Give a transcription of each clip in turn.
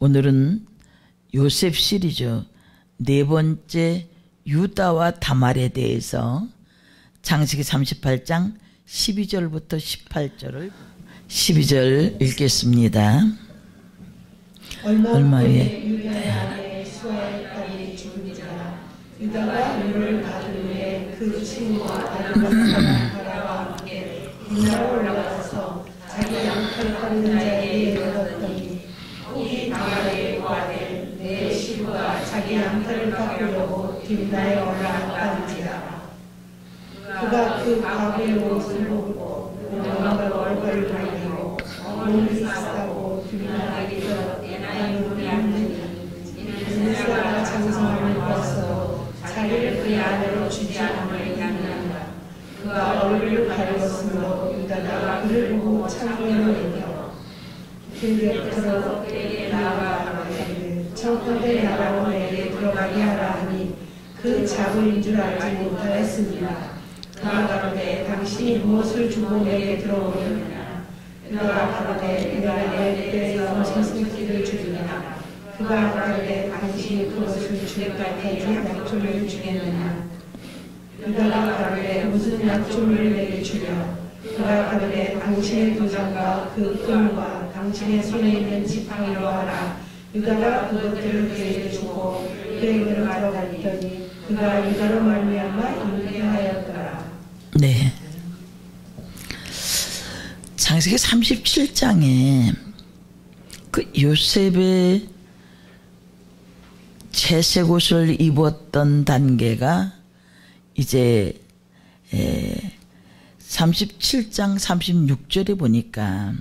오늘은 요셉 시리즈 네 번째 유다와 다말에 대해서 창세기 38장 12절부터 18절을 12절 읽겠습니다. 얼마 후에 유다의 아내 수아의 딸이 죽으니라. 유다가 유를 받은 후에 그 친구와 다른 사람과 함께 문나로 올라가서 자기 양털 깎는 자에게 이르렀더니 혹이 다말에게 구하되 내 시부가 자기 양털을 깎으려고 뒷나에 올라갔다는지라. 그가 그 가구의 옷을 벗고 명함을 얼굴을 가리고 몸이 싸고 뒷나에게서 나는 인사가 장성함을 보았어도 자기를 그 아내로 주지 않으려 양이한다. 그가 얼굴을 가리었으므로 유다가 그를 보고 창문을 내며 그 곁으로 그에게 나아가 가로되 청컨대 나라로 내게 들어가게 하라 하니 그 자고인 줄 알지 못하였습니다. 그가 가로되 당신이 무엇을 주고 내게 들어오느냐. 유다가 가로되 내가 내 때에 염소새끼를 주리냐. 그가 가로되 당신이 그것을 줄 때까지 약조를 주겠느냐. 유다가 가로되 무슨 약조를 내게 주려. 그가 가로되 당신의 도장과 그 끈과 당신의 손에 있는 지팡이로 하라. 유다가 그것들을 그에게 주고 그에게로 들어갔더니 그가 유다로 말미암아 잉태하였더라. 네. 창세기 37장에 그 요셉의 채색 옷을 입었던 단계가 이제 37장 36절에 보니까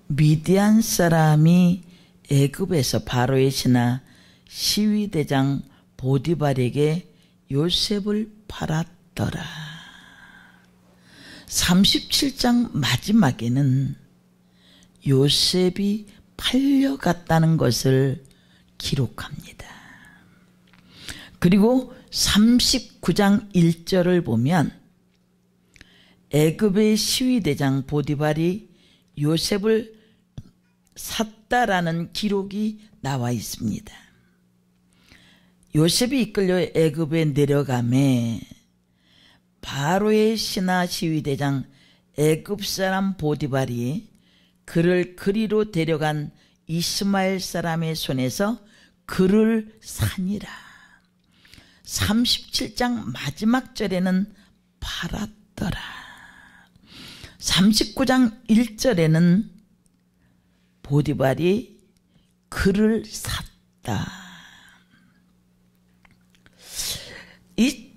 미디안 사람이 애굽에서 바로의 신하 시위대장 보디발에게 요셉을 팔았더라. 37장 마지막에는 요셉이 팔려갔다는 것을 기록합니다. 그리고 39장 1절을 보면 애굽의 시위대장 보디발이 요셉을 샀다라는 기록이 나와 있습니다. 요셉이 이끌려 애굽에 내려가매 바로의 신하 시위대장 애굽 사람 보디발이 그를 그리로 데려간 이스마엘 사람의 손에서 그를 사니라. 37장 마지막 절에는 팔았더라. 39장 1절에는 보디발이 그를 샀다. 이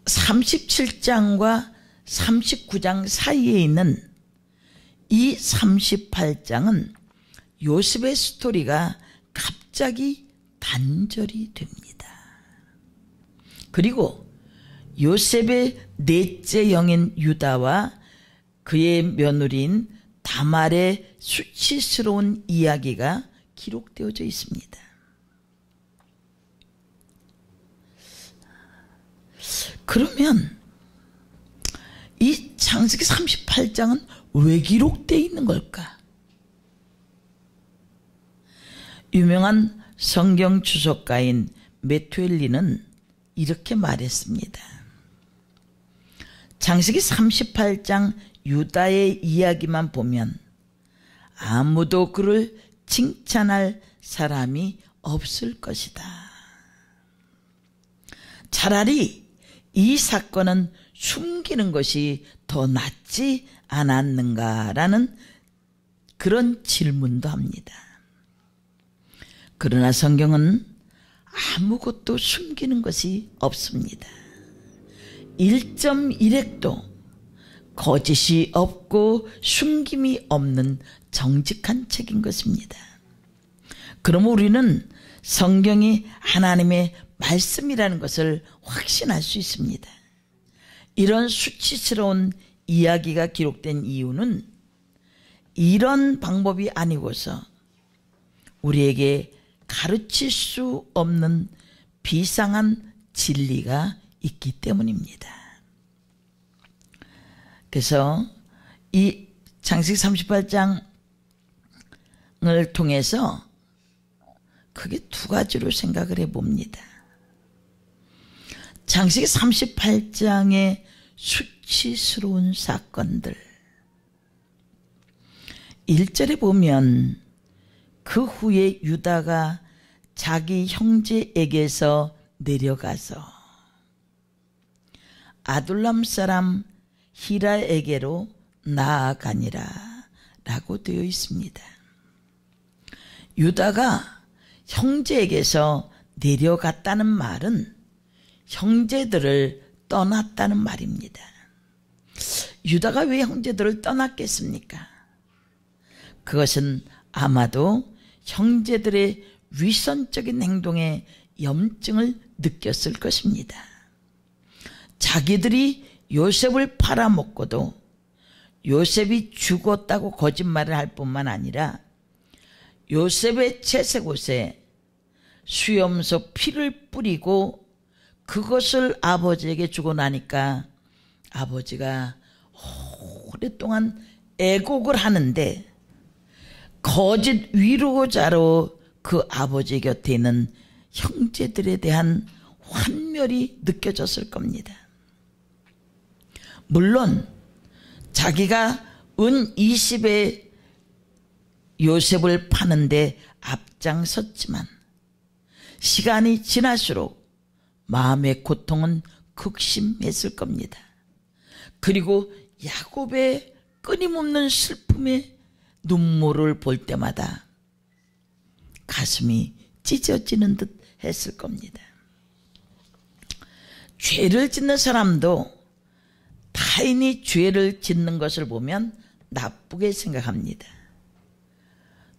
37장과 39장 사이에 있는 이 38장은 요셉의 스토리가 갑자기 단절이 됩니다. 그리고 요셉의 넷째 영인 유다와 그의 며느리인 다말의 수치스러운 이야기가 기록되어져 있습니다. 그러면 이 창세기 38장은 왜 기록되어 있는 걸까? 유명한 성경 주석가인 메투엘리는 이렇게 말했습니다. 창세기 38장 유다의 이야기만 보면 아무도 그를 칭찬할 사람이 없을 것이다. 차라리 이 사건은 숨기는 것이 더 낫지 않았는가라는 그런 질문도 합니다. 그러나 성경은 아무것도 숨기는 것이 없습니다. 1.1획도 거짓이 없고 숨김이 없는 정직한 책인 것입니다. 그럼 우리는 성경이 하나님의 말씀이라는 것을 확신할 수 있습니다. 이런 수치스러운 이야기가 기록된 이유는 이런 방법이 아니고서 우리에게 가르칠 수 없는 비상한 진리가 있기 때문입니다. 그래서 이 창세기 38장 통해서 크게 두 가지로 생각을 해봅니다. 창세기 38장의 수치스러운 사건들, 1절에 보면 그 후에 유다가 자기 형제에게서 내려가서 아둘람 사람 히라에게로 나아가니라 라고 되어 있습니다. 유다가 형제에게서 내려갔다는 말은 형제들을 떠났다는 말입니다. 유다가 왜 형제들을 떠났겠습니까? 그것은 아마도 형제들의 위선적인 행동에 염증을 느꼈을 것입니다. 자기들이 요셉을 팔아먹고도 요셉이 죽었다고 거짓말을 할 뿐만 아니라 요셉의 채색옷에 수염소 피를 뿌리고 그것을 아버지에게 주고 나니까 아버지가 오랫동안 애곡을 하는데 거짓 위로자로 그 아버지 곁에 있는 형제들에 대한 환멸이 느껴졌을 겁니다. 물론 자기가 은 20에 요셉을 파는데 앞장섰지만 시간이 지날수록 마음의 고통은 극심했을 겁니다. 그리고 야곱의 끊임없는 슬픔에 눈물을 볼 때마다 가슴이 찢어지는 듯 했을 겁니다. 죄를 짓는 사람도 타인이 죄를 짓는 것을 보면 나쁘게 생각합니다.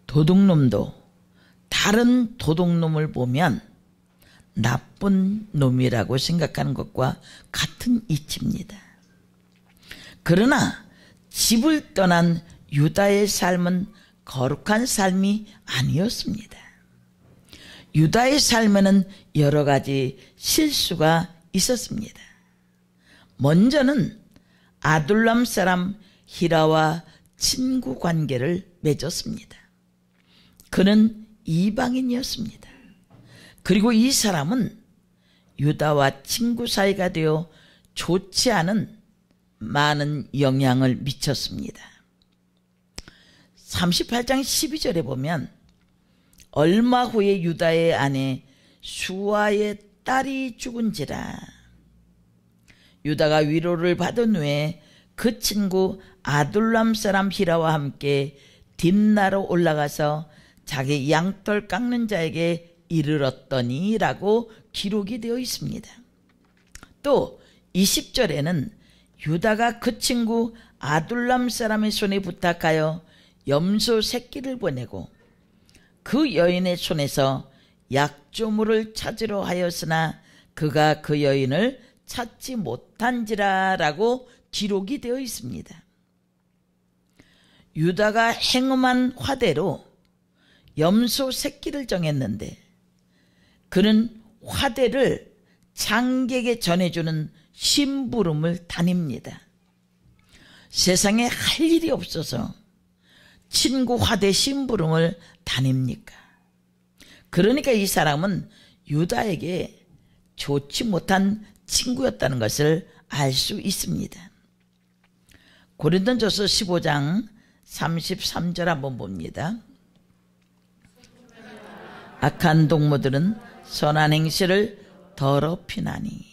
도둑놈도 다른 도둑놈을 보면 나쁜 놈이라고 생각하는 것과 같은 이치입니다. 그러나 집을 떠난 유다의 삶은 거룩한 삶이 아니었습니다. 유다의 삶에는 여러 가지 실수가 있었습니다. 먼저는 아둘람 사람 히라와 친구 관계를 맺었습니다. 그는 이방인이었습니다. 그리고 이 사람은 유다와 친구 사이가 되어 좋지 않은 많은 영향을 미쳤습니다. 38장 12절에 보면 얼마 후에 유다의 아내 수아의 딸이 죽은지라. 유다가 위로를 받은 후에 그 친구 아둘람 사람 히라와 함께 딥나로 올라가서 자기 양털 깎는 자에게 이르렀더니 라고 기록이 되어 있습니다. 또 20절에는 유다가 그 친구 아둘람 사람의 손에 부탁하여 염소 새끼를 보내고 그 여인의 손에서 약조물을 찾으러 하였으나 그가 그 여인을 찾지 못한지라 라고 기록이 되어 있습니다. 유다가 행음한 화대로 염소 새끼를 정했는데 그는 화대를 장객에게 전해주는 심부름을 다닙니다. 세상에 할 일이 없어서 친구 화대 심부름을 다닙니까? 그러니까 이 사람은 유다에게 좋지 못한 친구였다는 것을 알 수 있습니다. 고린도전서 15장 33절 한번 봅니다. 악한 동무들은 선한 행실을 더럽히나니.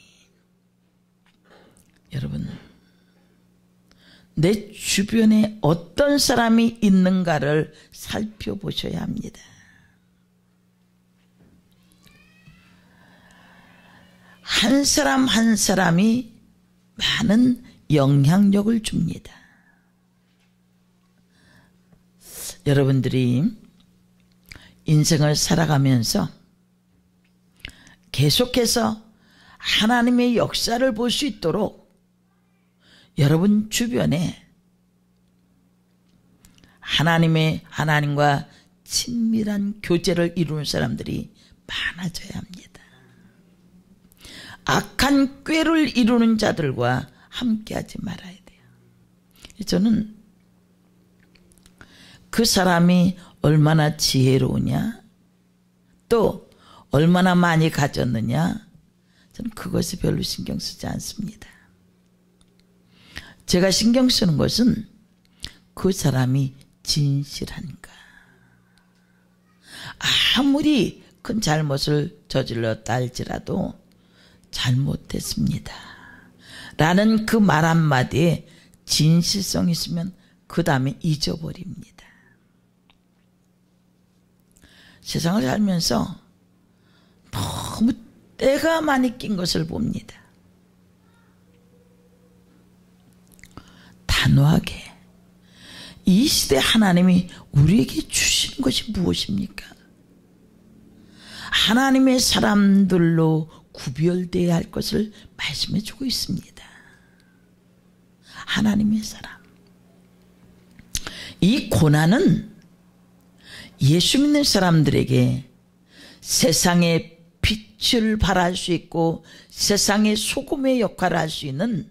여러분, 내 주변에 어떤 사람이 있는가를 살펴보셔야 합니다. 한 사람 한 사람이 많은 영향력을 줍니다. 여러분들이 인생을 살아가면서 계속해서 하나님의 역사를 볼 수 있도록 여러분 주변에 하나님과 친밀한 교제를 이루는 사람들이 많아져야 합니다. 악한 꾀를 이루는 자들과 함께하지 말아야 돼요. 저는 그 사람이 얼마나 지혜로우냐, 또 얼마나 많이 가졌느냐, 저는 그것에 별로 신경 쓰지 않습니다. 제가 신경 쓰는 것은 그 사람이 진실한가. 아무리 큰 잘못을 저질렀다 할지라도 잘못했습니다 라는 그 말 한마디에 진실성이 있으면 그 다음에 잊어버립니다. 세상을 살면서 너무 때가 많이 낀 것을 봅니다. 단호하게 이 시대 하나님이 우리에게 주시는 것이 무엇입니까? 하나님의 사람들로 구별되어야 할 것을 말씀해 주고 있습니다. 하나님의 사람. 이 고난은 예수 믿는 사람들에게 세상의 빛을 발할 수 있고 세상의 소금의 역할을 할 수 있는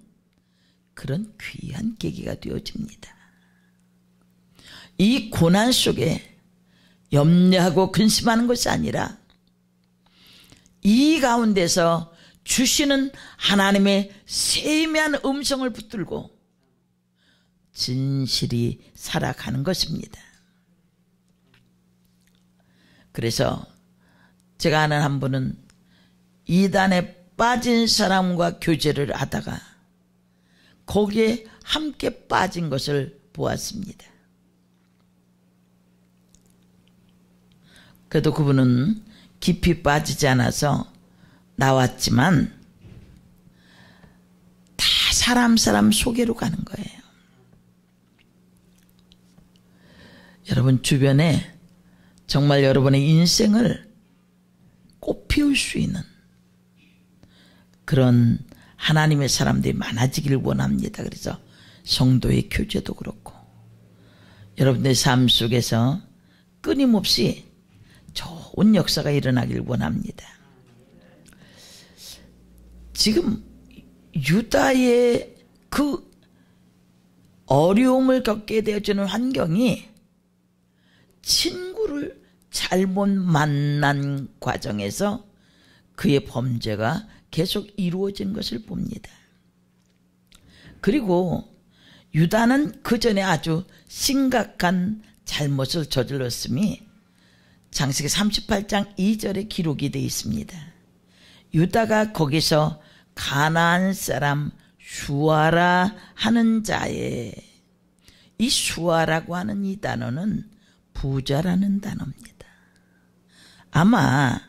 그런 귀한 계기가 되어집니다. 이 고난 속에 염려하고 근심하는 것이 아니라 이 가운데서 주시는 하나님의 세미한 음성을 붙들고 진실이 살아가는 것입니다. 그래서 제가 아는 한 분은 이단에 빠진 사람과 교제를 하다가 거기에 함께 빠진 것을 보았습니다. 그래도 그분은 깊이 빠지지 않아서 나왔지만 다 사람 소개로 가는 거예요. 여러분 주변에 정말 여러분의 인생을 꽃피울 수 있는 그런 하나님의 사람들이 많아지기를 원합니다. 그래서 성도의 교제도 그렇고 여러분들의 삶 속에서 끊임없이 좋은 역사가 일어나길 원합니다. 지금 유다의 그 어려움을 겪게 되어지는 환경이 친구를 잘못 만난 과정에서 그의 범죄가 계속 이루어진 것을 봅니다. 그리고 유다는 그 전에 아주 심각한 잘못을 저질렀음이 창세기 38장 2절에 기록이 되어 있습니다. 유다가 거기서 가나안 사람 슈아라 하는 자에, 이 슈아라고 하는 이 단어는 부자라는 단어입니다. 아마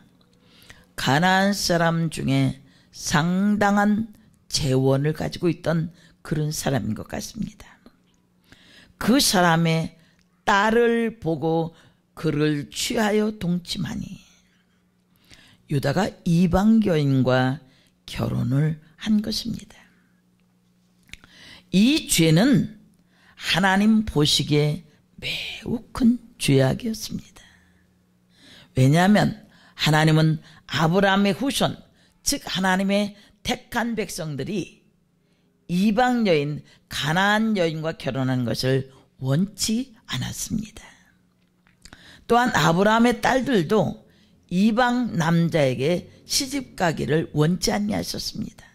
가나안 사람 중에 상당한 재원을 가지고 있던 그런 사람인 것 같습니다. 그 사람의 딸을 보고 그를 취하여 동침하니 유다가 이방 여인과 결혼을 한 것입니다. 이 죄는 하나님 보시기에 매우 큰 죄악이었습니다. 왜냐하면 하나님은 아브라함의 후손, 즉 하나님의 택한 백성들이 이방 여인, 가나안 여인과 결혼한 것을 원치 않았습니다. 또한 아브라함의 딸들도 이방 남자에게 시집 가기를 원치 아니하셨습니다.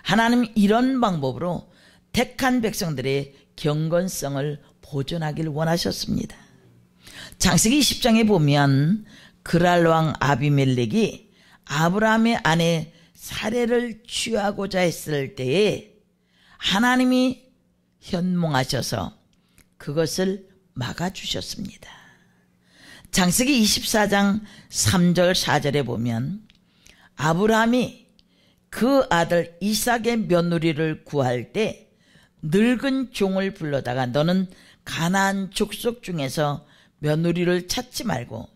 하나님은 이런 방법으로 택한 백성들의 경건성을 보존하기를 원하셨습니다. 창세기 20장에 보면 그랄 왕 아비멜렉이 아브라함의 아내 사레를 취하고자 했을 때에 하나님이 현몽하셔서 그것을 막아주셨습니다. 창세기 24장 3절 4절에 보면 아브라함이 그 아들 이삭의 며느리를 구할 때 늙은 종을 불러다가 너는 가나안 족속 중에서 며느리를 찾지 말고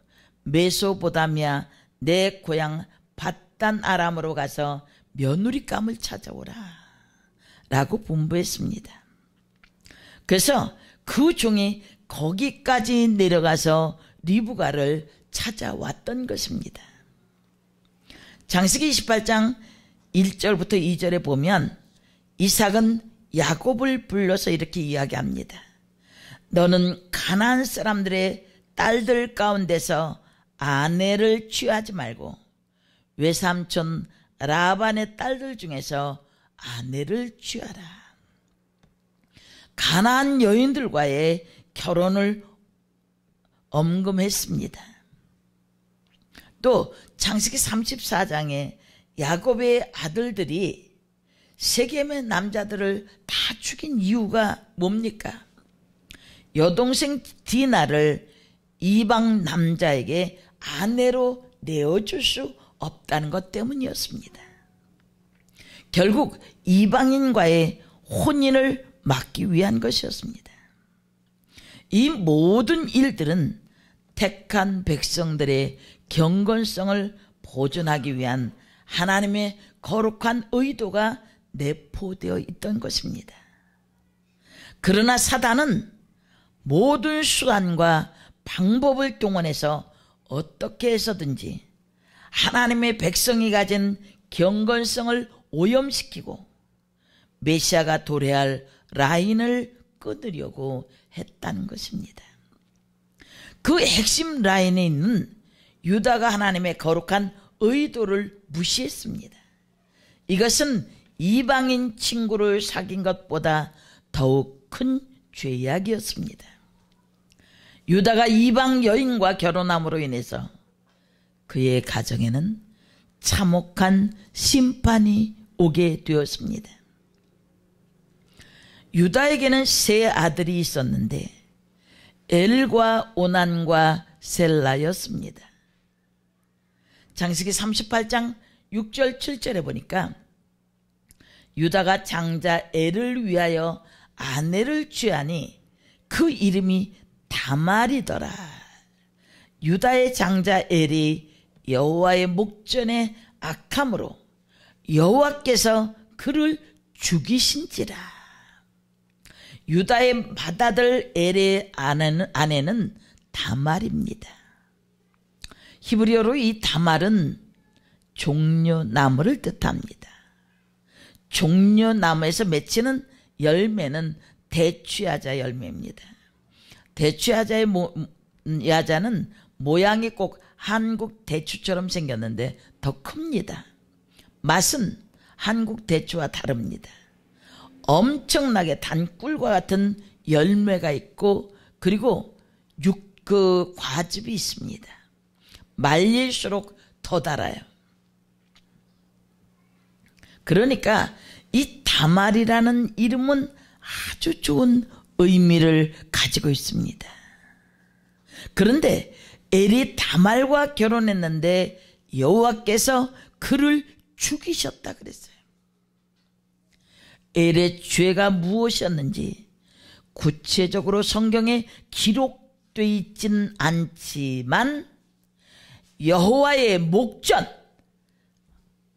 메소보다미아 내 고향 밧단 아람으로 가서 며느리감을 찾아오라 라고 분부했습니다. 그래서 그 종이 거기까지 내려가서 리브가를 찾아왔던 것입니다. 창세기 28장 1절부터 2절에 보면 이삭은 야곱을 불러서 이렇게 이야기합니다. 너는 가나안 사람들의 딸들 가운데서 아내를 취하지 말고 외삼촌 라반의 딸들 중에서 아내를 취하라. 가나안 여인들과의 결혼을 엄금했습니다. 또 창세기 34장에 야곱의 아들들이 세겜의 남자들을 다 죽인 이유가 뭡니까? 여동생 디나를 이방 남자에게 아내로 내어줄 수 없다는 것 때문이었습니다. 결국 이방인과의 혼인을 막기 위한 것이었습니다. 이 모든 일들은 택한 백성들의 경건성을 보존하기 위한 하나님의 거룩한 의도가 내포되어 있던 것입니다. 그러나 사단은 모든 수단과 방법을 동원해서 어떻게 해서든지 하나님의 백성이 가진 경건성을 오염시키고 메시아가 도래할 라인을 끊으려고 했다는 것입니다. 그 핵심 라인에 있는 유다가 하나님의 거룩한 의도를 무시했습니다. 이것은 이방인 친구를 사귄 것보다 더욱 큰 죄악이었습니다. 유다가 이방 여인과 결혼함으로 인해서 그의 가정에는 참혹한 심판이 오게 되었습니다. 유다에게는 세 아들이 있었는데 엘과 오난과 셀라였습니다. 창세기 38장 6절 7절에 보니까 유다가 장자 엘을 위하여 아내를 취하니 그 이름이 다말이더라. 유다의 장자 엘이 여호와의 목전에 악함으로 여호와께서 그를 죽이신지라. 유다의 맏아들 엘의 아내는 다말입니다. 히브리어로 이 다말은 종려나무를 뜻합니다. 종려나무에서 맺히는 열매는 대추야자 열매입니다. 대추야자의 야자는 모양이 꼭 한국 대추처럼 생겼는데 더 큽니다. 맛은 한국 대추와 다릅니다. 엄청나게 단 꿀과 같은 열매가 있고 그리고 과즙이 있습니다. 말릴수록 더 달아요. 그러니까 이 다말이라는 이름은 아주 좋은 의미를 가지고 있습니다. 그런데 엘이 다말과 결혼했는데 여호와께서 그를 죽이셨다 그랬어요. 엘의 죄가 무엇이었는지 구체적으로 성경에 기록되어 있지는 않지만 여호와의 목전,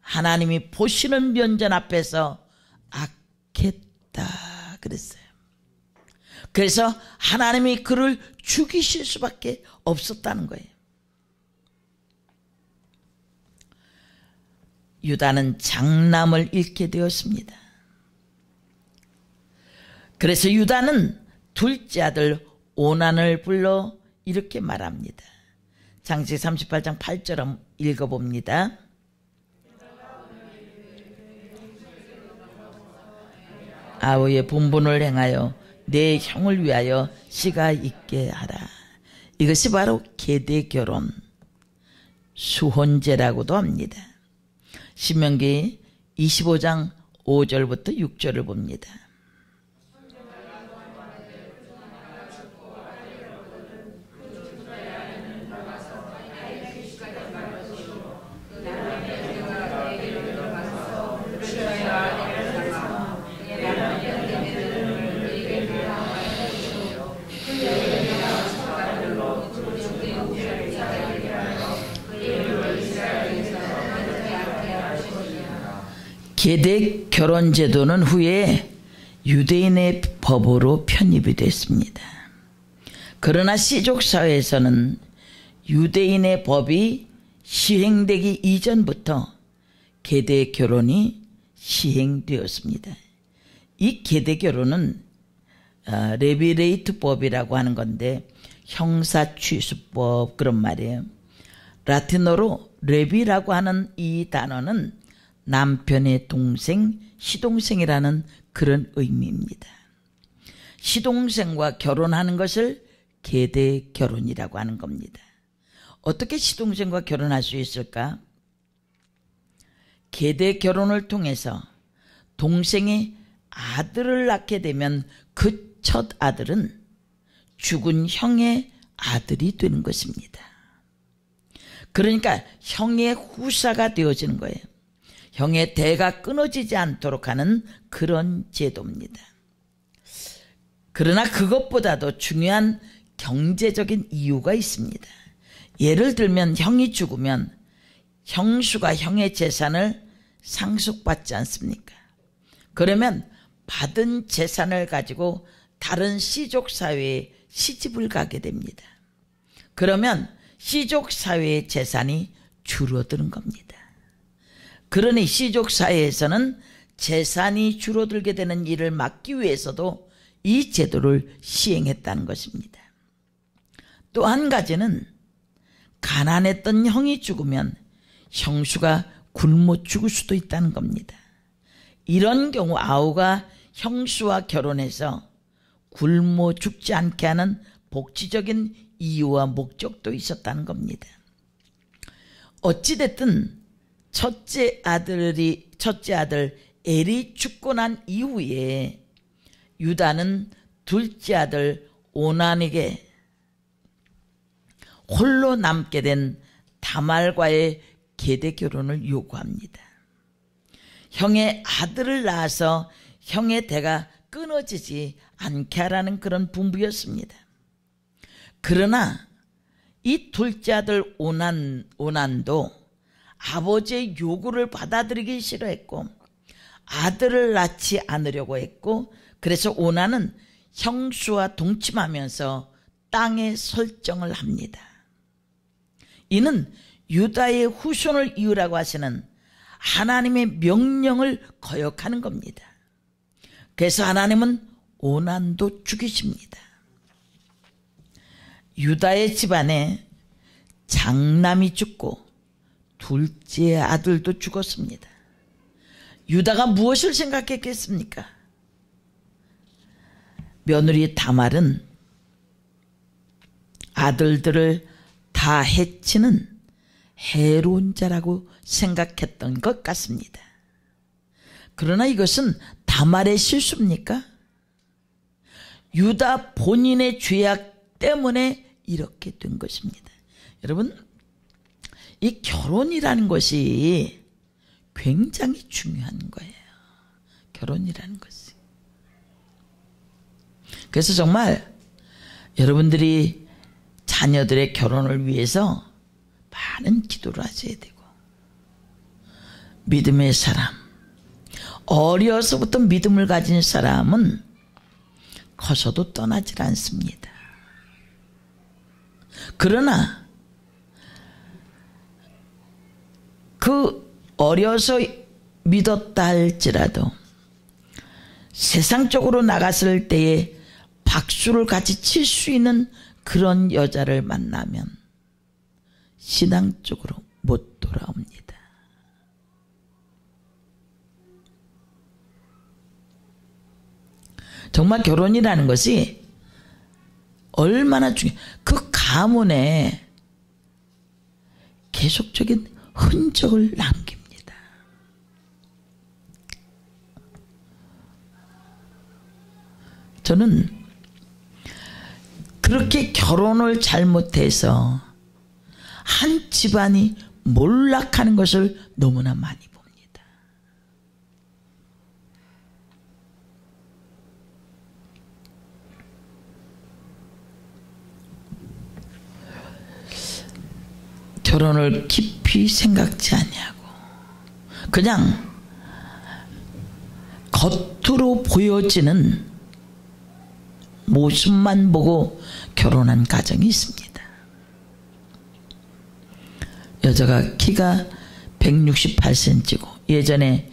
하나님이 보시는 면전 앞에서 악했다 그랬어요. 그래서 하나님이 그를 죽이실 수밖에 없었다는 거예요. 유다는 장남을 잃게 되었습니다. 그래서 유다는 둘째 아들 오난을 불러 이렇게 말합니다. 창세기 38장 8절 읽어봅니다. 아우의 분분을 행하여 내 형을 위하여 씨가 있게 하라. 이것이 바로 계대 결혼, 수혼제라고도 합니다. 신명기 25장 5절부터 6절을 봅니다. 계대 결혼 제도는 후에 유대인의 법으로 편입이 됐습니다. 그러나 시족 사회에서는 유대인의 법이 시행되기 이전부터 계대 결혼이 시행되었습니다. 이 계대 결혼은 레비레이트법이라고 하는 건데 형사취수법 그런 말이에요. 라틴어로 레비라고 하는 이 단어는 남편의 동생, 시동생이라는 그런 의미입니다. 시동생과 결혼하는 것을 계대 결혼이라고 하는 겁니다. 어떻게 시동생과 결혼할 수 있을까? 계대 결혼을 통해서 동생이 아들을 낳게 되면 그 첫 아들은 죽은 형의 아들이 되는 것입니다. 그러니까 형의 후사가 되어지는 거예요. 형의 대가 끊어지지 않도록 하는 그런 제도입니다. 그러나 그것보다도 중요한 경제적인 이유가 있습니다. 예를 들면 형이 죽으면 형수가 형의 재산을 상속받지 않습니까? 그러면 받은 재산을 가지고 다른 씨족사회에 시집을 가게 됩니다. 그러면 씨족사회의 재산이 줄어드는 겁니다. 그러니 씨족사회에서는 재산이 줄어들게 되는 일을 막기 위해서도 이 제도를 시행했다는 것입니다. 또 한 가지는 가난했던 형이 죽으면 형수가 굶어 죽을 수도 있다는 겁니다. 이런 경우 아우가 형수와 결혼해서 굶어 죽지 않게 하는 복지적인 이유와 목적도 있었다는 겁니다. 어찌됐든 첫째 아들 엘이 죽고 난 이후에 유다는 둘째 아들 오난에게 홀로 남게 된 다말과의 계대 결혼을 요구합니다. 형의 아들을 낳아서 형의 대가 끊어지지 않게 하라는 그런 분부였습니다. 그러나 이 둘째 아들 오난도 아버지의 요구를 받아들이기 싫어했고 아들을 낳지 않으려고 했고, 그래서 오난은 형수와 동침하면서 땅에 설정을 합니다. 이는 유다의 후손을 이으라고 하시는 하나님의 명령을 거역하는 겁니다. 그래서 하나님은 오난도 죽이십니다. 유다의 집안에 장남이 죽고 둘째 아들도 죽었습니다. 유다가 무엇을 생각했겠습니까? 며느리 다말은 아들들을 다 해치는 해로운 자라고 생각했던 것 같습니다. 그러나 이것은 다말의 실수입니까? 유다 본인의 죄악 때문에 이렇게 된 것입니다. 여러분, 이 결혼이라는 것이 굉장히 중요한 거예요. 결혼이라는 것이. 그래서 정말 여러분들이 자녀들의 결혼을 위해서 많은 기도를 하셔야 되고, 믿음의 사람, 어려서부터 믿음을 가진 사람은 커서도 떠나질 않습니다. 그러나 그 어려서 믿었다 할지라도 세상적으로 나갔을 때에 박수를 같이 칠 수 있는 그런 여자를 만나면 신앙 쪽으로 못 돌아옵니다. 정말 결혼이라는 것이 얼마나 그 가문에 계속적인 흔적을 남깁니다. 저는 그렇게 결혼을 잘못해서 한 집안이 몰락하는 것을 너무나 많이 봅니다. 결혼을 깊이 생각지 아니하고 그냥 겉으로 보여지는 모습만 보고 결혼한 가정이 있습니다. 여자가 키가 168cm고 예전에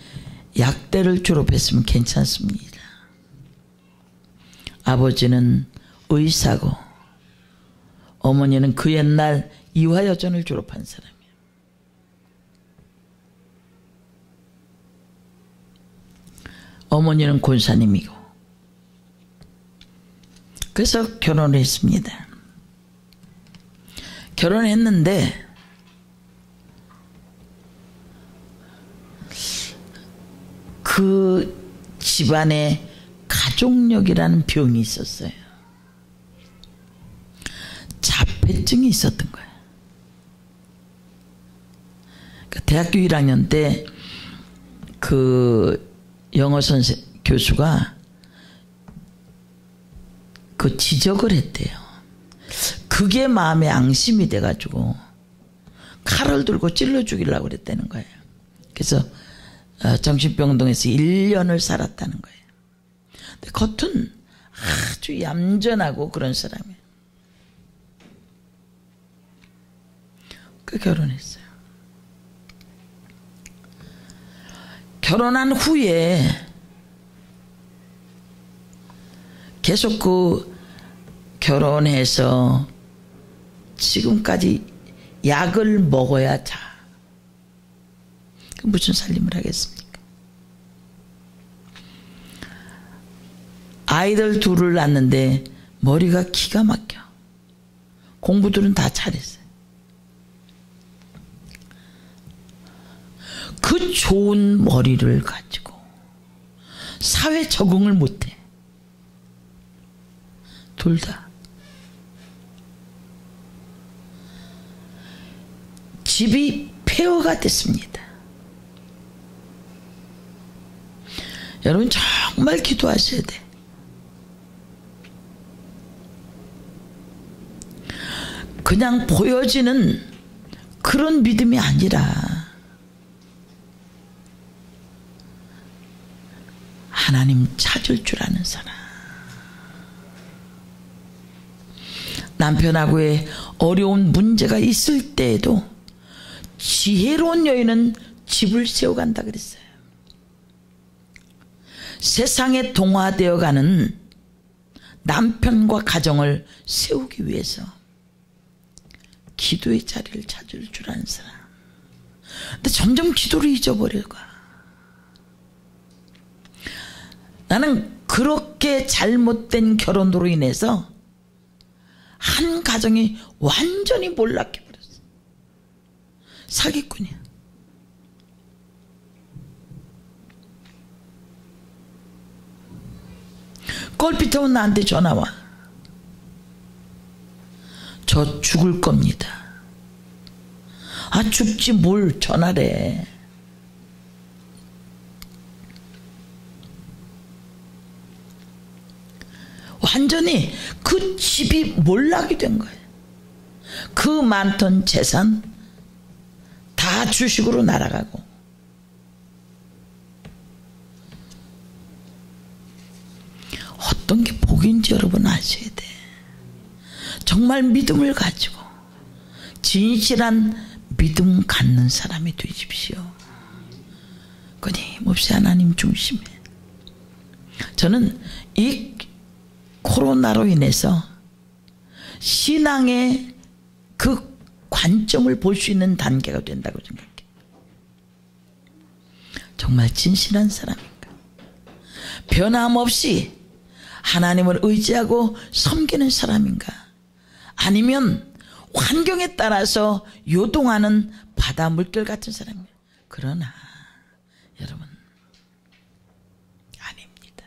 약대를 졸업했으면 괜찮습니다. 아버지는 의사고 어머니는 그 옛날 이화여전을 졸업한 사람이에요. 어머니는 권사님이고. 그래서 결혼을 했습니다. 결혼했는데 그 집안에 가족력이라는 병이 있었어요. 자폐증이 있었던 거예요. 그러니까 대학교 1학년 때 그 영어 교수가 그 지적을 했대요. 그게 마음에 앙심이 돼가지고 칼을 들고 찔러 죽이려고 그랬다는 거예요. 그래서 정신병동에서 1년을 살았다는 거예요. 근데 겉은 아주 얌전하고 그런 사람이에요. 그 결혼했어요. 결혼한 후에 계속 그 결혼해서 지금까지 약을 먹어야 자. 무슨 살림을 하겠습니까? 아이들 둘을 낳는데 머리가 기가 막혀. 공부들은 다 잘했어요. 그 좋은 머리를 가지고 사회 적응을 못해. 둘 다. 집이 폐허가 됐습니다. 여러분 정말 기도하셔야 돼. 그냥 보여지는 그런 믿음이 아니라 하나님 찾을 줄 아는 사람. 남편하고의 어려운 문제가 있을 때에도 지혜로운 여인은 집을 세워간다 그랬어요. 세상에 동화되어가는 남편과 가정을 세우기 위해서 기도의 자리를 찾을 줄 아는 사람. 근데 점점 기도를 잊어버려가. 나는 그렇게 잘못된 결혼으로 인해서 한 가정이 완전히 몰락해버렸어. 사기꾼이야. 꼴피터면 나한테 전화와. 저 죽을 겁니다. 아, 죽지 뭘 전화래. 완전히 그 집이 몰락이 된 거예요. 그 많던 재산 다 주식으로 날아가고. 어떤 게 복인지 여러분 아셔야 돼. 정말 믿음을 가지고 진실한 믿음 갖는 사람이 되십시오. 끊임없이 하나님 중심에. 저는 이 코로나로 인해서 신앙의 그 관점을 볼 수 있는 단계가 된다고 생각해요. 정말 진실한 사람인가? 변함없이 하나님을 의지하고 섬기는 사람인가? 아니면 환경에 따라서 요동하는 바다 물결 같은 사람인가? 그러나 여러분, 아닙니다.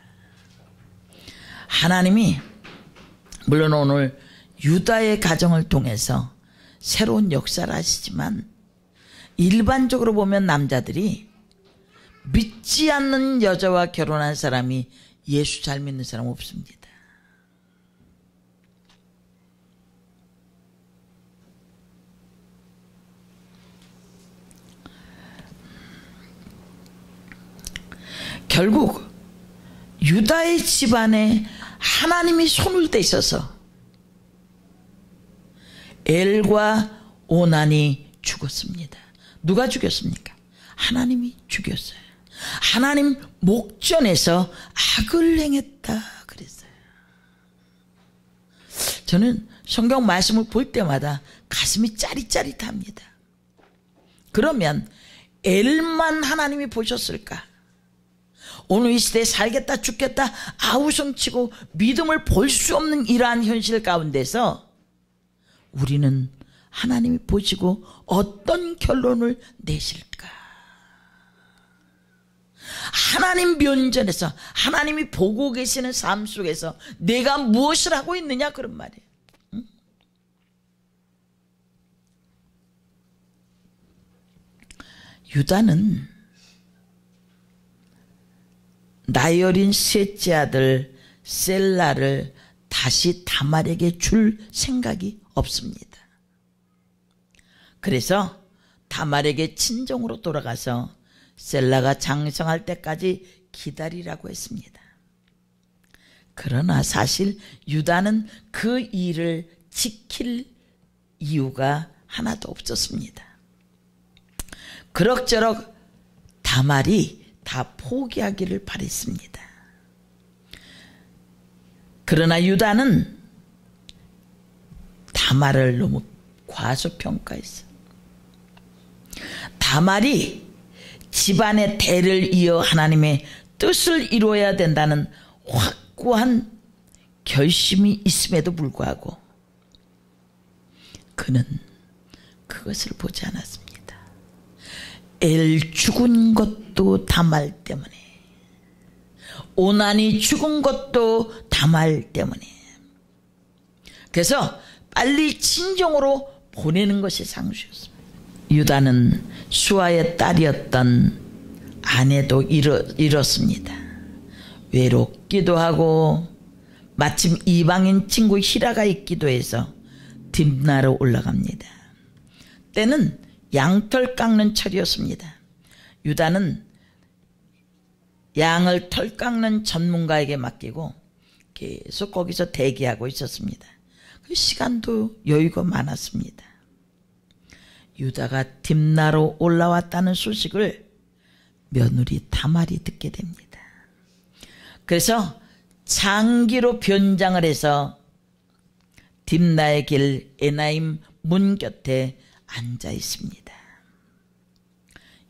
하나님이 물론 오늘 유다의 가정을 통해서 새로운 역사를 하시지만 일반적으로 보면 남자들이 믿지 않는 여자와 결혼한 사람이 예수 잘 믿는 사람 없습니다. 결국 유다의 집안에 하나님이 손을 대 있어서 엘과 오난이 죽었습니다. 누가 죽였습니까? 하나님이 죽였어요. 하나님 목전에서 악을 행했다 그랬어요. 저는 성경 말씀을 볼 때마다 가슴이 짜릿짜릿합니다. 그러면 엘만 하나님이 보셨을까? 오늘 이 시대에 살겠다 죽겠다 아우성치고 믿음을 볼 수 없는 이러한 현실 가운데서 우리는 하나님이 보시고 어떤 결론을 내실까? 하나님 면전에서 하나님이 보고 계시는 삶 속에서 내가 무엇을 하고 있느냐, 그런 말이에요. 응? 유다는 나이 어린 셋째 아들 셀라를 다시 다말에게 줄 생각이 없습니다. 그래서 다말에게 친정으로 돌아가서 셀라가 장성할 때까지 기다리라고 했습니다. 그러나 사실 유다는 그 일을 지킬 이유가 하나도 없었습니다. 그럭저럭 다말이 다 포기하기를 바랬습니다. 그러나 유다는 다말을 너무 과소평가했어. 다말이 집안의 대를 이어 하나님의 뜻을 이루어야 된다는 확고한 결심이 있음에도 불구하고 그는 그것을 보지 않았습니다. 엘 죽은 것도 다말 때문에, 오난이 죽은 것도 다말 때문에, 그래서 빨리 친정으로 보내는 것이 상수였습니다. 유다는 수아의 딸이었던 아내도 잃었습니다. 외롭기도 하고 마침 이방인 친구 히라가 있기도 해서 딥나로 올라갑니다. 때는 양털 깎는 철이었습니다. 유다는 양을 털 깎는 전문가에게 맡기고 계속 거기서 대기하고 있었습니다. 그 시간도 여유가 많았습니다. 유다가 딥나로 올라왔다는 소식을 며느리 다말이 듣게 됩니다. 그래서 장기로 변장을 해서 딥나의 길 에나임 문 곁에 앉아 있습니다.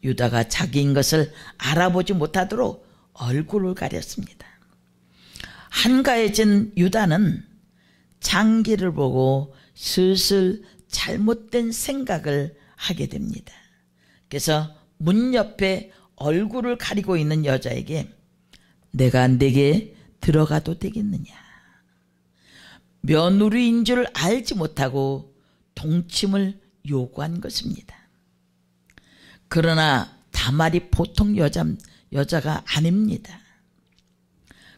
유다가 자기인 것을 알아보지 못하도록 얼굴을 가렸습니다. 한가해진 유다는 장기를 보고 슬슬 잘못된 생각을 하게 됩니다. 그래서 문 옆에 얼굴을 가리고 있는 여자에게 내가 내게 들어가도 되겠느냐, 며느리인 줄 알지 못하고 동침을 요구한 것입니다. 그러나 다말이 보통 여자가 아닙니다.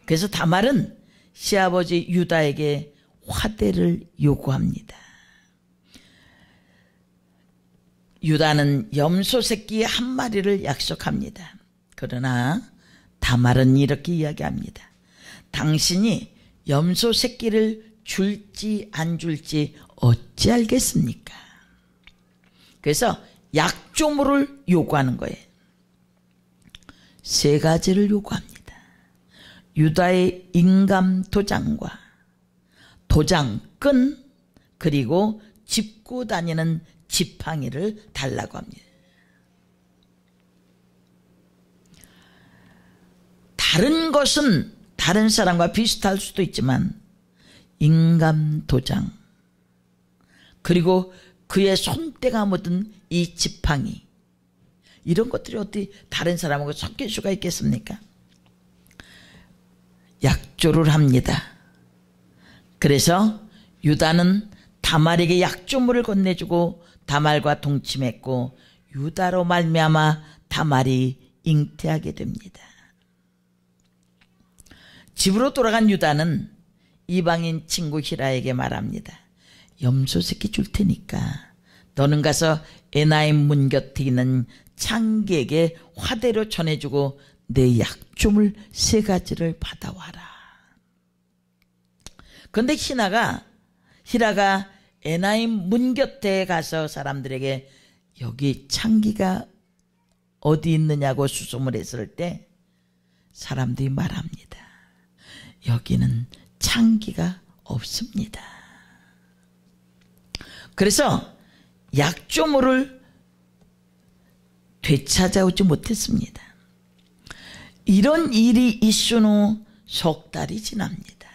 그래서 다말은 시아버지 유다에게 화대를 요구합니다. 유다는 염소 새끼 한 마리를 약속합니다. 그러나 다말은 이렇게 이야기합니다. 당신이 염소 새끼를 줄지 안 줄지 어찌 알겠습니까? 그래서 약조물을 요구하는 거예요. 3가지를 요구합니다. 유다의 인감 도장과 도장끈, 그리고 짚고 다니는 지팡이를 달라고 합니다. 다른 것은 다른 사람과 비슷할 수도 있지만 인감 도장, 그리고 그의 손때가 묻은 이 지팡이, 이런 것들이 어떻게 다른 사람하고 섞일 수가 있겠습니까? 약조를 합니다. 그래서 유다는 다말에게 약조물을 건네주고 다말과 동침했고 유다로 말미암아 다말이 잉태하게 됩니다. 집으로 돌아간 유다는 이방인 친구 히라에게 말합니다. 염소 새끼 줄 테니까 너는 가서 에나임 문 곁에 있는 창기에게 화대로 전해주고 내 약조물 3가지를 받아와라. 그런데 히라가 에나임 문 곁에 가서 사람들에게 여기 창기가 어디 있느냐고 수소문 했을 때 사람들이 말합니다. 여기는 창기가 없습니다. 그래서 약조모를 되찾아오지 못했습니다. 이런 일이 있은 후 석 달이 지납니다.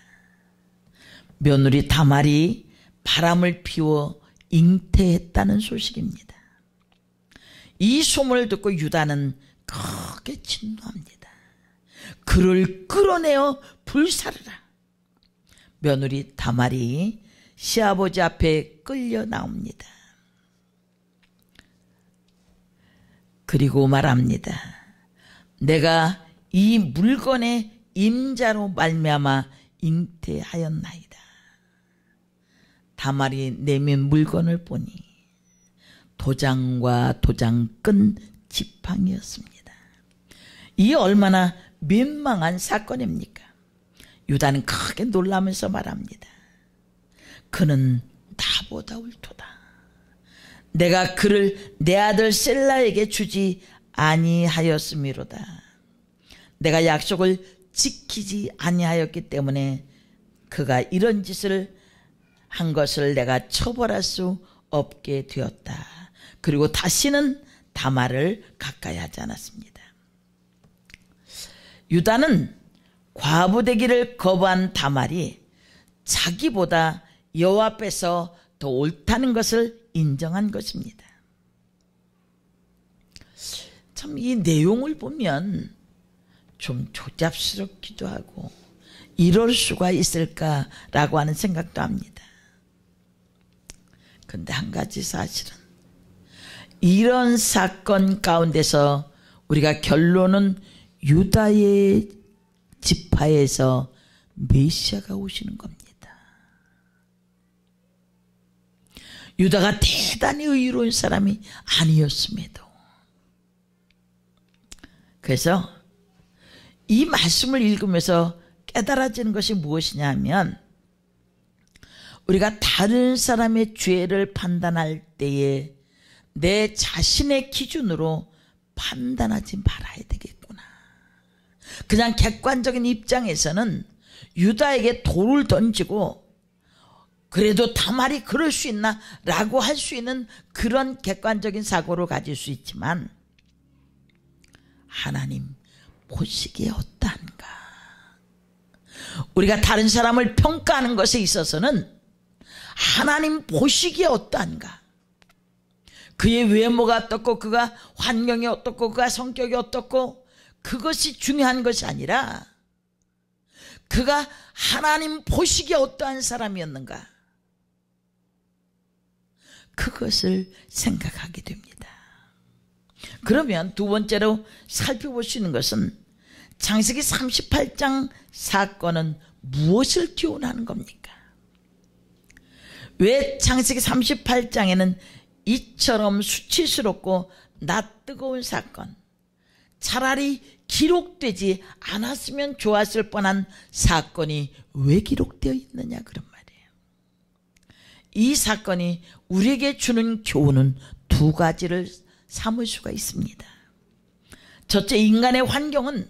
며느리 다말이 바람을 피워 잉태했다는 소식입니다. 이 소문을 듣고 유다는 크게 진노합니다. 그를 끌어내어 불사르라. 며느리 다말이 시아버지 앞에 끌려 나옵니다. 그리고 말합니다. 내가 이 물건의 임자로 말미암아 잉태하였나이다. 다말이 내민 물건을 보니 도장과 도장 끈 지팡이였습니다. 이 얼마나 민망한 사건입니까? 유다는 크게 놀라면서 말합니다. 그는 나보다 옳도다. 내가 그를 내 아들 셀라에게 주지 아니하였음이로다. 내가 약속을 지키지 아니하였기 때문에 그가 이런 짓을 한 것을 내가 처벌할 수 없게 되었다. 그리고 다시는 다말을 가까이 하지 않았습니다. 유다는 과부되기를 거부한 다말이 자기보다 여호와 앞에서 더 옳다는 것을 인정한 것입니다. 참 이 내용을 보면 좀 조잡스럽기도 하고 이럴 수가 있을까라고 하는 생각도 합니다. 근데 한 가지 사실은 이런 사건 가운데서 우리가 결론은 유다의 지파에서 메시아가 오시는 겁니다. 유다가 대단히 의로운 사람이 아니었음에도. 그래서 이 말씀을 읽으면서 깨달아지는 것이 무엇이냐 하면 우리가 다른 사람의 죄를 판단할 때에 내 자신의 기준으로 판단하지 말아야 되겠구나. 그냥 객관적인 입장에서는 유다에게 돌을 던지고 그래도 다말이 그럴 수 있나 라고 할 수 있는 그런 객관적인 사고를 가질 수 있지만 하나님 보시기에 어떠한가. 우리가 다른 사람을 평가하는 것에 있어서는 하나님 보시기에 어떠한가. 그의 외모가 어떻고 그가 환경이 어떻고 그가 성격이 어떻고 그것이 중요한 것이 아니라 그가 하나님 보시기에 어떠한 사람이었는가, 그것을 생각하게 됩니다. 그러면 두 번째로 살펴볼 수 있는 것은 창세기 38장 사건은 무엇을 교훈하는 겁니까? 왜 창세기 38장에는 이처럼 수치스럽고 낯뜨거운 사건, 차라리 기록되지 않았으면 좋았을 뻔한 사건이 왜 기록되어 있느냐 그런 말이에요. 이 사건이 우리에게 주는 교훈은 두 가지를 삼을 수가 있습니다. 첫째, 인간의 환경은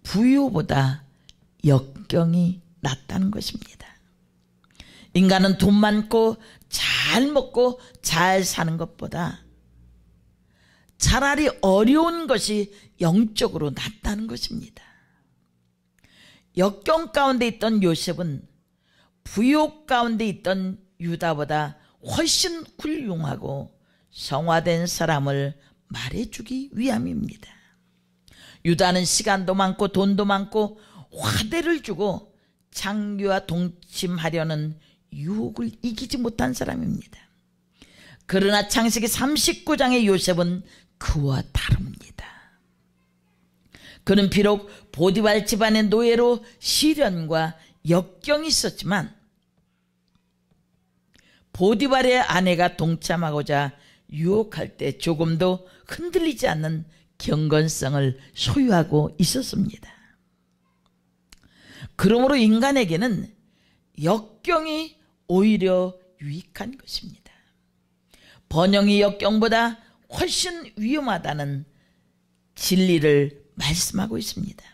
부유보다 역경이 낫다는 것입니다. 인간은 돈 많고 잘 먹고 잘 사는 것보다 차라리 어려운 것이 영적으로 낫다는 것입니다. 역경 가운데 있던 요셉은 부욕 가운데 있던 유다보다 훨씬 훌륭하고 성화된 사람을 말해주기 위함입니다. 유다는 시간도 많고 돈도 많고 화대를 주고 창규와 동침하려는 유혹을 이기지 못한 사람입니다. 그러나 창세기 39장의 요셉은 그와 다릅니다. 그는 비록 보디발 집안의 노예로 시련과 역경이 있었지만 보디발의 아내가 동참하고자 유혹할 때 조금도 흔들리지 않는 경건성을 소유하고 있었습니다. 그러므로 인간에게는 역경이 오히려 유익한 것입니다. 번영이 역경보다 훨씬 위험하다는 진리를 말씀하고 있습니다.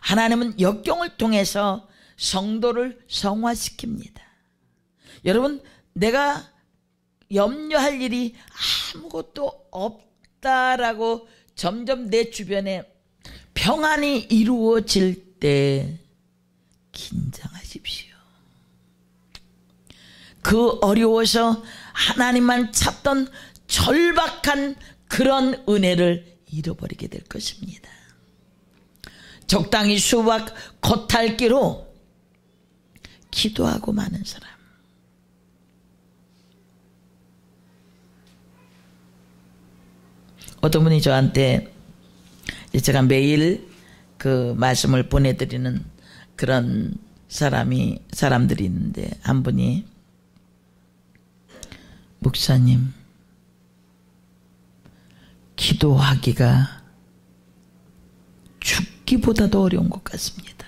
하나님은 역경을 통해서 성도를 성화시킵니다. 여러분, 내가 염려할 일이 아무것도 없다라고 점점 내 주변에 평안이 이루어질 때 긴장하십시오. 그 어려워서 하나님만 찾던 절박한 그런 은혜를 잃어버리게 될 것입니다. 적당히 수박 겉핥기로 기도하고 마는 사람, 어떤 분이 저한테 제가 매일 그 말씀을 보내드리는 그런 사람들이 있는데, 한 분이 목사님, 기도하기가 죽기보다도 어려운 것 같습니다.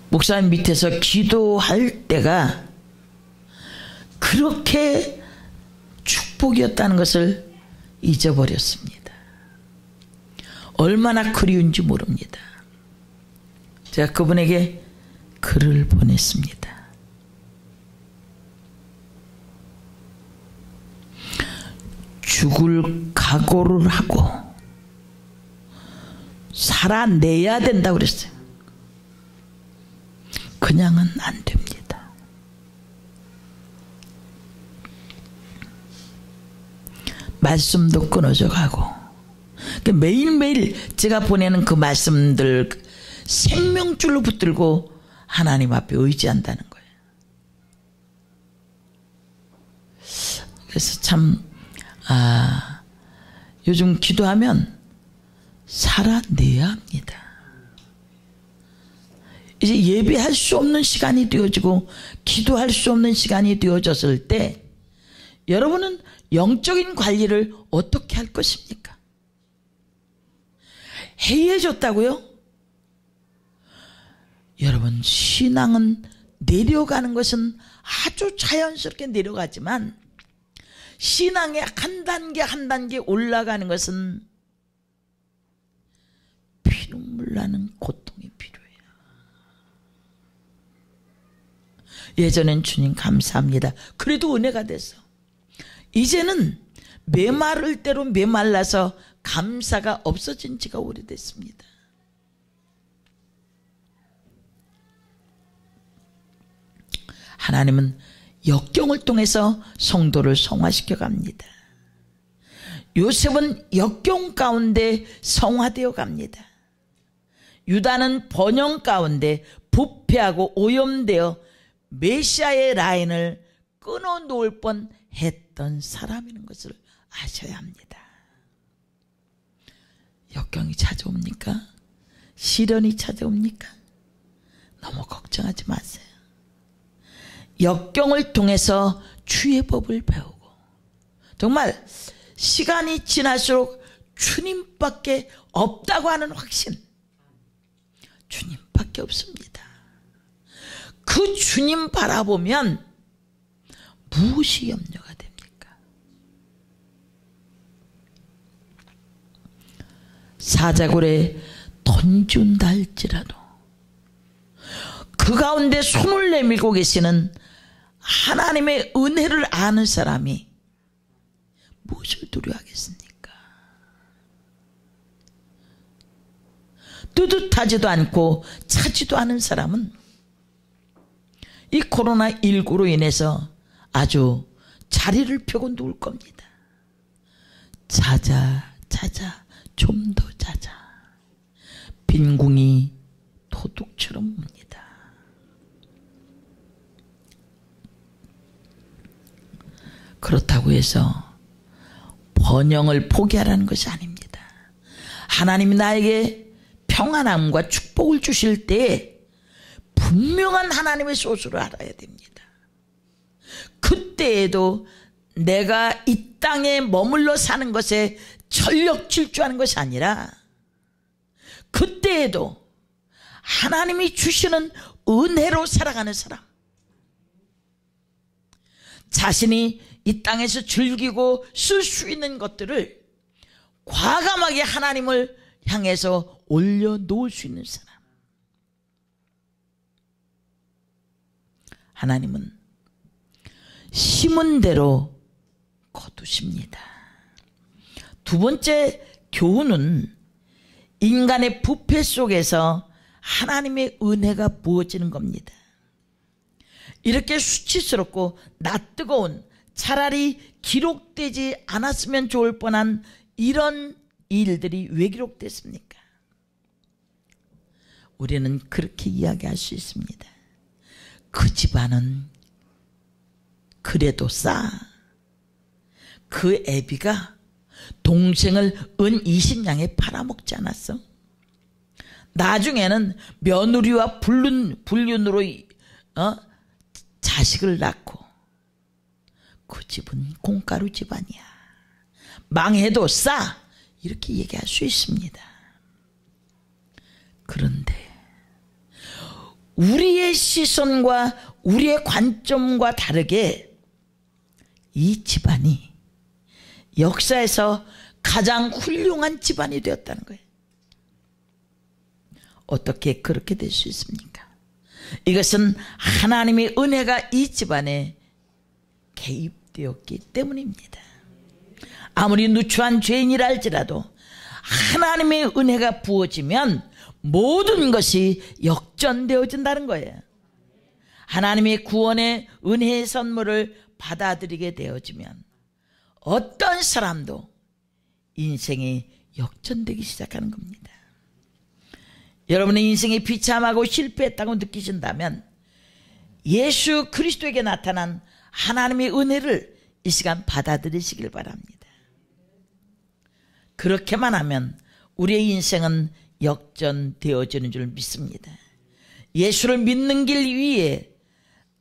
목사님 밑에서 기도할 때가 그렇게 축복이었다는 것을 잊어버렸습니다. 얼마나 그리운지 모릅니다. 제가 그분에게 글을 보냈습니다. 죽을 각오를 하고 살아내야 된다고 그랬어요. 그냥은 안 됩니다. 말씀도 끊어져 가고, 매일매일 제가 보내는 그 말씀들 생명줄로 붙들고 하나님 앞에 의지한다는 거예요. 그래서 참 요즘 기도하면 살아내야 합니다. 이제 예배할 수 없는 시간이 되어지고 기도할 수 없는 시간이 되어졌을 때 여러분은 영적인 관리를 어떻게 할 것입니까? 해이해졌다고요? 여러분, 신앙은 내려가는 것은 아주 자연스럽게 내려가지만 신앙의 한 단계 한 단계 올라가는 것은 피눈물 나는 고통이 필요해요. 예전엔 주님 감사합니다. 그래도 은혜가 됐어. 이제는 메마를 대로 메말라서 감사가 없어진 지가 오래됐습니다. 하나님은 역경을 통해서 성도를 성화시켜 갑니다. 요셉은 역경 가운데 성화되어 갑니다. 유다는 번영 가운데 부패하고 오염되어 메시아의 라인을 끊어놓을 뻔했던 사람이라는 것을 아셔야 합니다. 역경이 찾아옵니까? 시련이 찾아옵니까? 너무 걱정하지 마세요. 역경을 통해서 주의 법을 배우고, 정말 시간이 지날수록 주님밖에 없다고 하는 확신, 주님밖에 없습니다. 그 주님 바라보면 무엇이 염려가 됩니까? 사자굴에 던진다 할지라도 그 가운데 손을 내밀고 계시는 하나님의 은혜를 아는 사람이 무엇을 두려워하겠습니까? 뜨뜻하지도 않고 차지도 않은 사람은 이 코로나19로 인해서 아주 자리를 펴고 누울 겁니다. 자자 좀 더 자자. 빈궁이 도둑처럼 옵니다. 그렇다고 해서 번영을 포기하라는 것이 아닙니다. 하나님이 나에게 평안함과 축복을 주실 때 분명한 하나님의 소스를 알아야 됩니다. 그때에도 내가 이 땅에 머물러 사는 것에 전력 질주하는 것이 아니라 그때에도 하나님이 주시는 은혜로 살아가는 사람, 자신이 이 땅에서 즐기고 쓸 수 있는 것들을 과감하게 하나님을 향해서 올려놓을 수 있는 사람, 하나님은 심은 대로 거두십니다. 두 번째 교훈은 인간의 부패 속에서 하나님의 은혜가 부어지는 겁니다. 이렇게 수치스럽고 낯뜨거운, 차라리 기록되지 않았으면 좋을 뻔한 이런 일들이 왜 기록됐습니까? 우리는 그렇게 이야기할 수 있습니다. 그 집안은 그래도 싸. 그 애비가 동생을 은 20냥에 팔아먹지 않았어? 나중에는 며느리와 불륜으로 자식을 낳고 그 집은 콩가루 집안이야. 망해도 싸. 이렇게 얘기할 수 있습니다. 그런데 우리의 시선과 우리의 관점과 다르게 이 집안이 역사에서 가장 훌륭한 집안이 되었다는 거예요. 어떻게 그렇게 될 수 있습니까? 이것은 하나님의 은혜가 이 집안에 개입되었기 때문입니다. 아무리 누추한 죄인이라 할지라도 하나님의 은혜가 부어지면 모든 것이 역전되어진다는 거예요. 하나님의 구원의 은혜의 선물을 받아들이게 되어지면 어떤 사람도 인생이 역전되기 시작하는 겁니다. 여러분의 인생이 비참하고 실패했다고 느끼신다면 예수 그리스도에게 나타난 하나님의 은혜를 이 시간 받아들이시길 바랍니다. 그렇게만 하면 우리의 인생은 역전되어지는 줄 믿습니다. 예수를 믿는 길 위에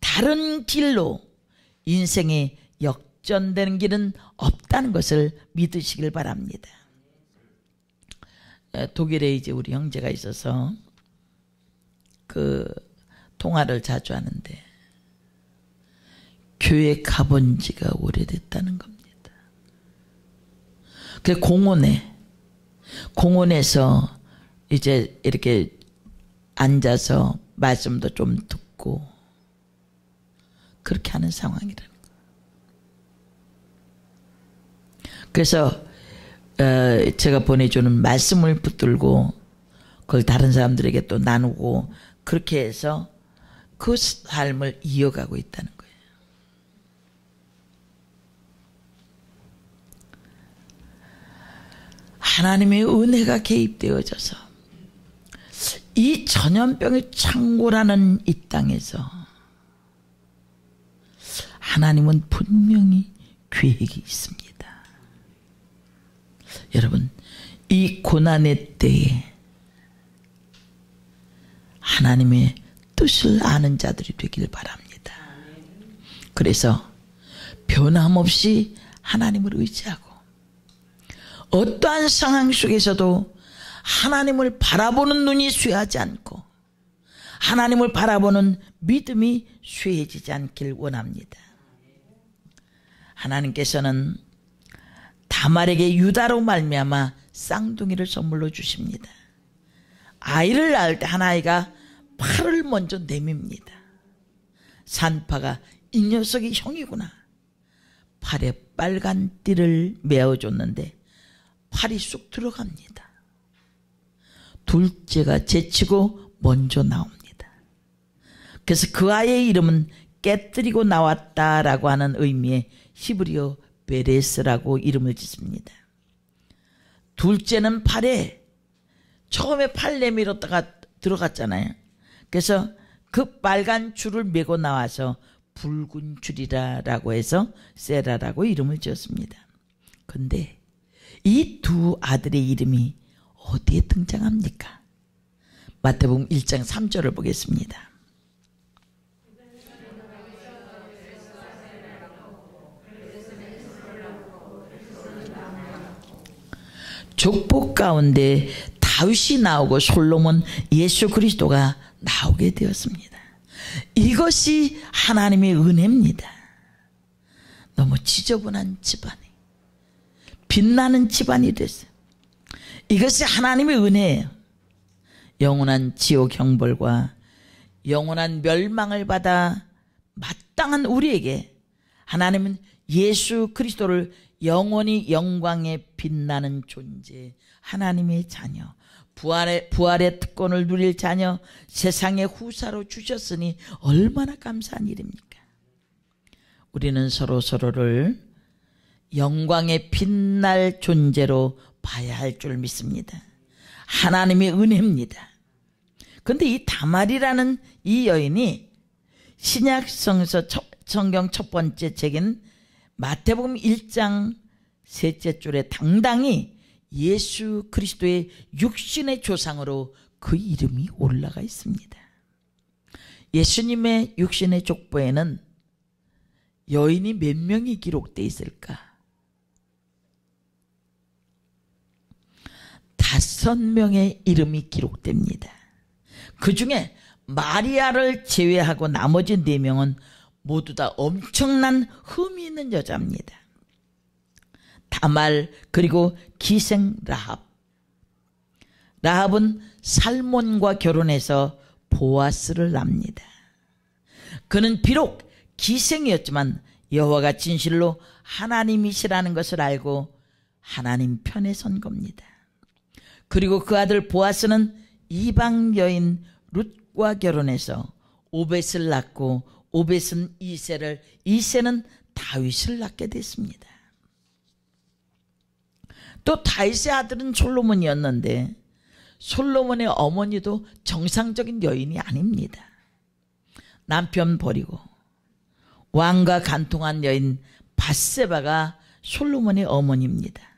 다른 길로 인생이 역전되는 길은 없다는 것을 믿으시길 바랍니다. 독일에 이제 우리 형제가 있어서 그 통화를 자주 하는데 교회 가본 지가 오래됐다는 겁니다. 그 공원에서 이제 이렇게 앉아서 말씀도 좀 듣고 그렇게 하는 상황이라는 거예요. 그래서 제가 보내주는 말씀을 붙들고 그걸 다른 사람들에게 또 나누고 그렇게 해서 그 삶을 이어가고 있다는 거예요. 하나님의 은혜가 개입되어져서 이 전염병의 창고라는 이 땅에서 하나님은 분명히 계획이 있습니다. 여러분, 이 고난의 때에 하나님의 뜻을 아는 자들이 되길 바랍니다. 그래서 변함없이 하나님을 의지하고 어떠한 상황 속에서도 하나님을 바라보는 눈이 쇠하지 않고 하나님을 바라보는 믿음이 쇠해지지 않길 원합니다. 하나님께서는 다말에게 유다로 말미암아 쌍둥이를 선물로 주십니다. 아이를 낳을 때 한 아이가 팔을 먼저 내밉니다. 산파가 이 녀석이 형이구나. 팔에 빨간 띠를 메어줬는데 팔이 쑥 들어갑니다. 둘째가 제치고 먼저 나옵니다. 그래서 그 아이의 이름은 깨뜨리고 나왔다라고 하는 의미의 히브리어 베레스라고 이름을 짓습니다. 둘째는 팔에 처음에 팔 내밀었다가 들어갔잖아요. 그래서 그 빨간 줄을 메고 나와서 붉은 줄이라고 해서 세라라고 이름을 지었습니다. 근데 이 두 아들의 이름이 어디에 등장합니까? 마태복음 1장 3절을 보겠습니다. 족보 가운데 다윗이 나오고 솔로몬, 예수 그리스도가 나오게 되었습니다. 이것이 하나님의 은혜입니다. 너무 지저분한 집안이 빛나는 집안이 됐어요. 이것이 하나님의 은혜예요. 영원한 지옥 형벌과 영원한 멸망을 받아 마땅한 우리에게 하나님은 예수 그리스도를 영원히 영광에 빛나는 존재, 하나님의 자녀, 부활의 특권을 누릴 자녀, 세상의 후사로 주셨으니 얼마나 감사한 일입니까? 우리는 서로를 영광에 빛날 존재로 봐야 할 줄 믿습니다. 하나님의 은혜입니다. 그런데 이 다말이라는 이 여인이 신약 성경 첫 번째 책인 마태복음 1장 셋째 줄에 당당히 예수 그리스도의 육신의 조상으로 그 이름이 올라가 있습니다. 예수님의 육신의 족보에는 여인이 몇 명이 기록되어 있을까? 5명의 이름이 기록됩니다. 그 중에 마리아를 제외하고 나머지 4명은 모두 다 엄청난 흠이 있는 여자입니다. 다말, 그리고 기생 라합. 라합은 살몬과 결혼해서 보아스를 낳습니다. 그는 비록 기생이었지만 여호와가 진실로 하나님이시라는 것을 알고 하나님 편에 선 겁니다. 그리고 그 아들 보아스는 이방 여인 룻과 결혼해서 오벳을 낳고 오벳은 이새는 다윗을 낳게 됐습니다. 또 다윗의 아들은 솔로몬이었는데 솔로몬의 어머니도 정상적인 여인이 아닙니다. 남편 버리고 왕과 간통한 여인 밧세바가 솔로몬의 어머니입니다.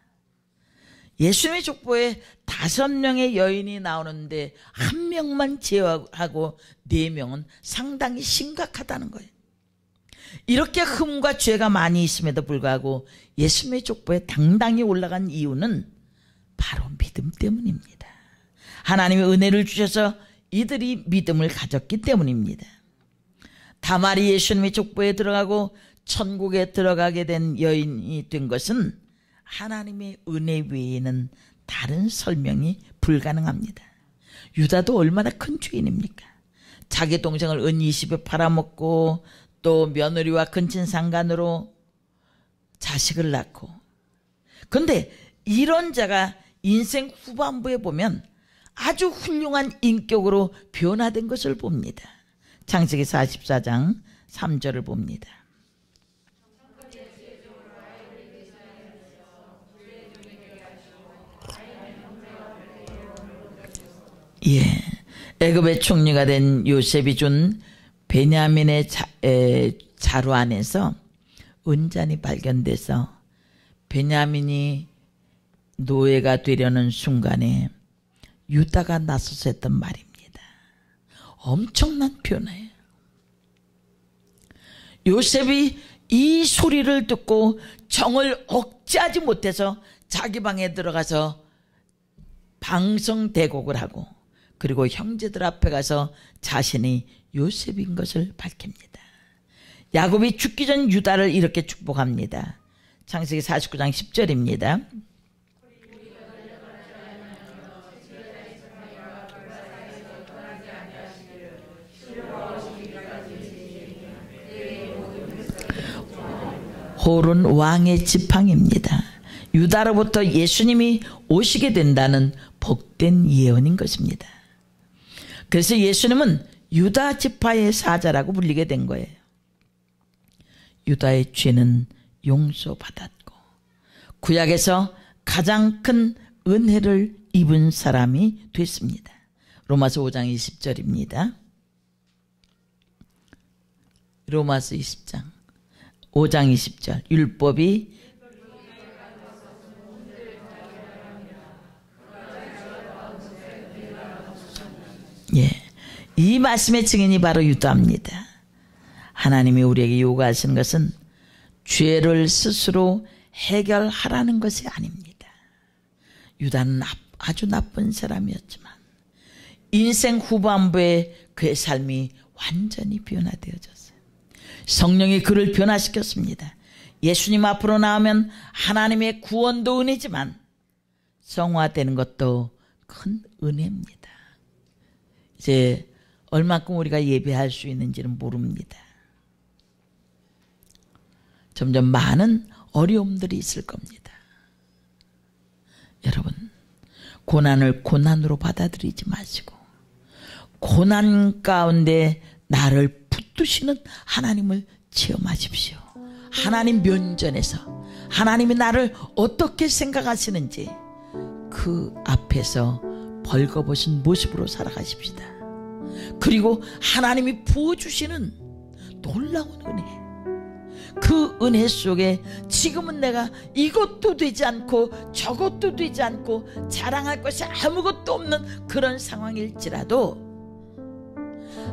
예수님의 족보에 5명의 여인이 나오는데 1명만 제외하고 4명은 상당히 심각하다는 거예요. 이렇게 흠과 죄가 많이 있음에도 불구하고 예수님의 족보에 당당히 올라간 이유는 바로 믿음 때문입니다. 하나님의 은혜를 주셔서 이들이 믿음을 가졌기 때문입니다. 다말이 예수님의 족보에 들어가고 천국에 들어가게 된 여인이 된 것은 하나님의 은혜 외에는 다른 설명이 불가능합니다. 유다도 얼마나 큰 죄인입니까? 자기 동생을 은 20에 팔아먹고 또 며느리와 근친 상간으로 자식을 낳고, 그런데 이런 자가 인생 후반부에 보면 아주 훌륭한 인격으로 변화된 것을 봅니다. 창세기 44장 3절을 봅니다. 예, 애굽의 총리가 된 요셉이 준 베냐민의 자루 안에서 은잔이 발견돼서 베냐민이 노예가 되려는 순간에 유다가 나서서 했던 말입니다. 엄청난 변화예요. 요셉이 이 소리를 듣고 정을 억제하지 못해서 자기 방에 들어가서 방성대곡을 하고, 그리고 형제들 앞에 가서 자신이 요셉인 것을 밝힙니다. 야곱이 죽기 전 유다를 이렇게 축복합니다. 창세기 49장 10절입니다. 홀은 왕의 지팡입니다. 유다로부터 예수님이 오시게 된다는 복된 예언인 것입니다. 그래서 예수님은 유다 지파의 사자라고 불리게 된 거예요. 유다의 죄는 용서받았고 구약에서 가장 큰 은혜를 입은 사람이 됐습니다. 로마서 5장 20절입니다. 로마서 5장 20절. 율법이 이 말씀의 증인이 바로 유다입니다. 하나님이 우리에게 요구하시는 것은 죄를 스스로 해결하라는 것이 아닙니다. 유다는 아주 나쁜 사람이었지만 인생 후반부에 그의 삶이 완전히 변화되어졌어요. 성령이 그를 변화시켰습니다. 예수님 앞으로 나오면 하나님의 구원도 은혜지만 성화되는 것도 큰 은혜입니다. 이제 얼마큼 우리가 예배할 수 있는지는 모릅니다. 점점 많은 어려움들이 있을 겁니다. 여러분, 고난을 고난으로 받아들이지 마시고 고난 가운데 나를 붙드시는 하나님을 체험하십시오. 하나님 면전에서 하나님이 나를 어떻게 생각하시는지 그 앞에서 벌거벗은 모습으로 살아가십시다. 그리고 하나님이 부어주시는 놀라운 은혜, 그 은혜 속에 지금은 내가 이것도 되지 않고 저것도 되지 않고 자랑할 것이 아무것도 없는 그런 상황일지라도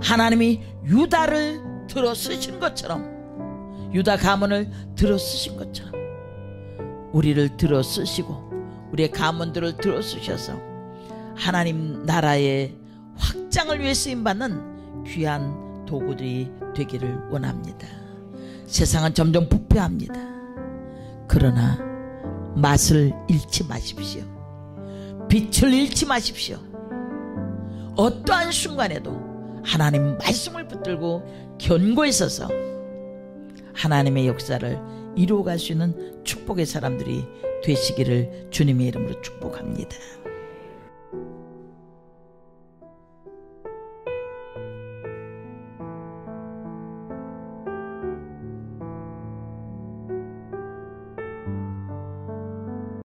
하나님이 유다를 들어 쓰신 것처럼, 유다 가문을 들어 쓰신 것처럼 우리를 들어 쓰시고 우리의 가문들을 들어 쓰셔서 하나님 나라의 확장을 위해 쓰임받는 귀한 도구들이 되기를 원합니다. 세상은 점점 부패합니다. 그러나 맛을 잃지 마십시오. 빛을 잃지 마십시오. 어떠한 순간에도 하나님 말씀을 붙들고 견고히 서서 하나님의 역사를 이루어갈 수 있는 축복의 사람들이 되시기를 주님의 이름으로 축복합니다.